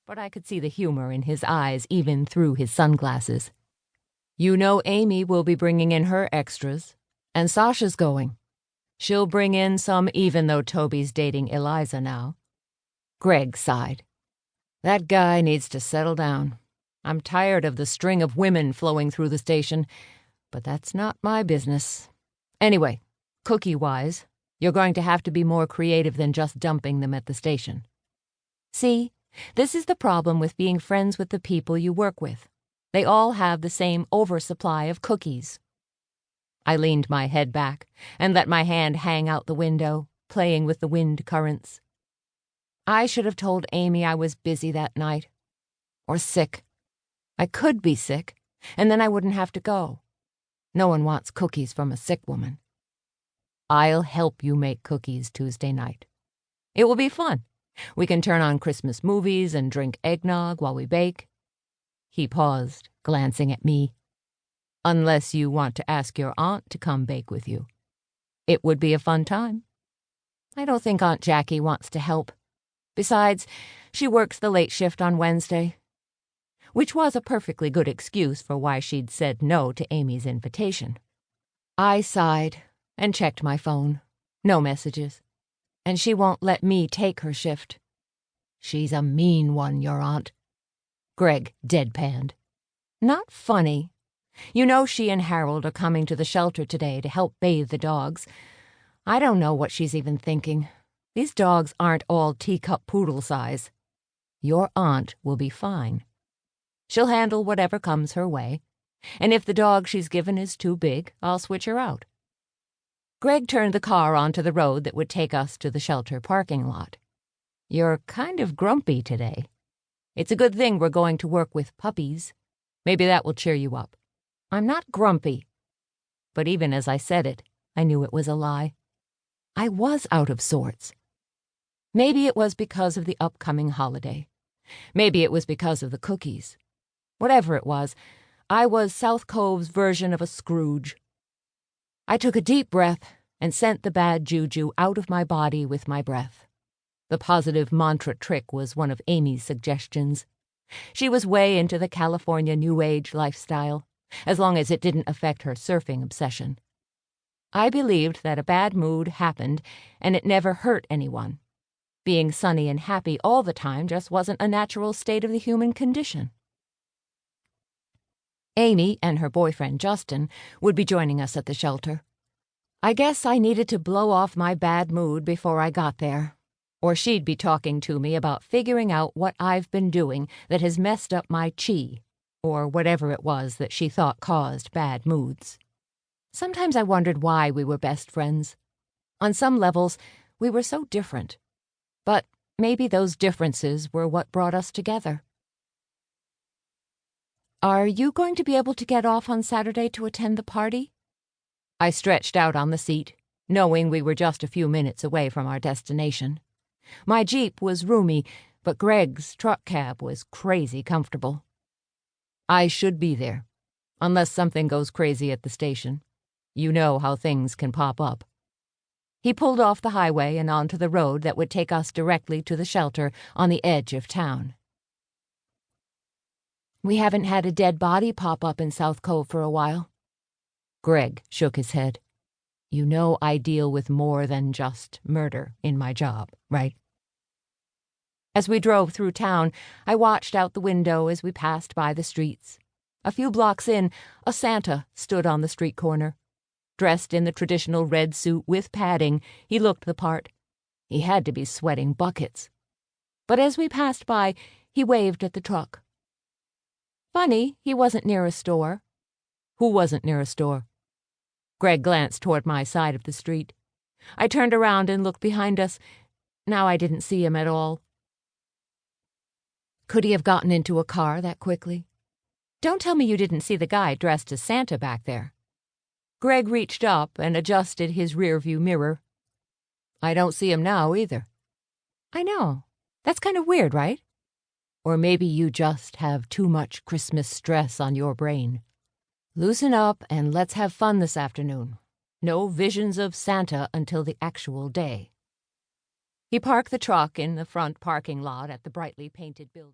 but I could see the humor in his eyes even through his sunglasses. "You know Amy will be bringing in her extras, and Sasha's going. She'll bring in some even though Toby's dating Eliza now." Greg sighed. "That guy needs to settle down. I'm tired of the string of women flowing through the station, but that's not my business. Anyway, cookie-wise, you're going to have to be more creative than just dumping them at the station." "See, this is the problem with being friends with the people you work with. They all have the same oversupply of cookies." I leaned my head back and let my hand hang out the window, playing with the wind currents. I should have told Amy I was busy that night. Or sick. I could be sick, and then I wouldn't have to go. No one wants cookies from a sick woman. "I'll help you make cookies Tuesday night. It will be fun. We can turn on Christmas movies and drink eggnog while we bake." He paused, glancing at me. "Unless you want to ask your aunt to come bake with you. It would be a fun time." "I don't think Aunt Jackie wants to help. Besides, she works the late shift on Wednesday." Which was a perfectly good excuse for why she'd said no to Amy's invitation. I sighed and checked my phone. No messages. And she won't let me take her shift. "She's a mean one, your aunt." Greg deadpanned. "Not funny. You know she and Harold are coming to the shelter today to help bathe the dogs. I don't know what she's even thinking. These dogs aren't all teacup poodle size. Your aunt will be fine. She'll handle whatever comes her way, and if the dog she's given is too big, I'll switch her out." Greg turned the car onto the road that would take us to the shelter parking lot. "You're kind of grumpy today. It's a good thing we're going to work with puppies. Maybe that will cheer you up." "I'm not grumpy." But even as I said it, I knew it was a lie. I was out of sorts. Maybe it was because of the upcoming holiday. Maybe it was because of the cookies. Whatever it was, I was South Cove's version of a Scrooge. I took a deep breath and sent the bad juju out of my body with my breath. The positive mantra trick was one of Amy's suggestions. She was way into the California New Age lifestyle, as long as it didn't affect her surfing obsession. I believed that a bad mood happened and it never hurt anyone. Being sunny and happy all the time just wasn't a natural state of the human condition. Amy and her boyfriend Justin would be joining us at the shelter. I guess I needed to blow off my bad mood before I got there, or she'd be talking to me about figuring out what I've been doing that has messed up my chi, or whatever it was that she thought caused bad moods. Sometimes I wondered why we were best friends. On some levels, we were so different. But maybe those differences were what brought us together. "Are you going to be able to get off on Saturday to attend the party?" I stretched out on the seat, knowing we were just a few minutes away from our destination. My Jeep was roomy, but Greg's truck cab was crazy comfortable. "I should be there, unless something goes crazy at the station. You know how things can pop up." He pulled off the highway and onto the road that would take us directly to the shelter on the edge of town. "We haven't had a dead body pop up in South Cove for a while." Greg shook his head. "You know I deal with more than just murder in my job, right?" As we drove through town, I watched out the window as we passed by the streets. A few blocks in, a Santa stood on the street corner. Dressed in the traditional red suit with padding, he looked the part. He had to be sweating buckets. But as we passed by, he waved at the truck. Funny, he wasn't near a store. Who wasn't near a store? Greg glanced toward my side of the street. I turned around and looked behind us. Now I didn't see him at all. Could he have gotten into a car that quickly? Don't tell me you didn't see the guy dressed as Santa back there. Greg reached up and adjusted his rearview mirror. I don't see him now, either. I know. That's kind of weird, right? Or maybe you just have too much Christmas stress on your brain. Loosen up and let's have fun this afternoon. No visions of Santa until the actual day. He parked the truck in the front parking lot at the brightly painted building.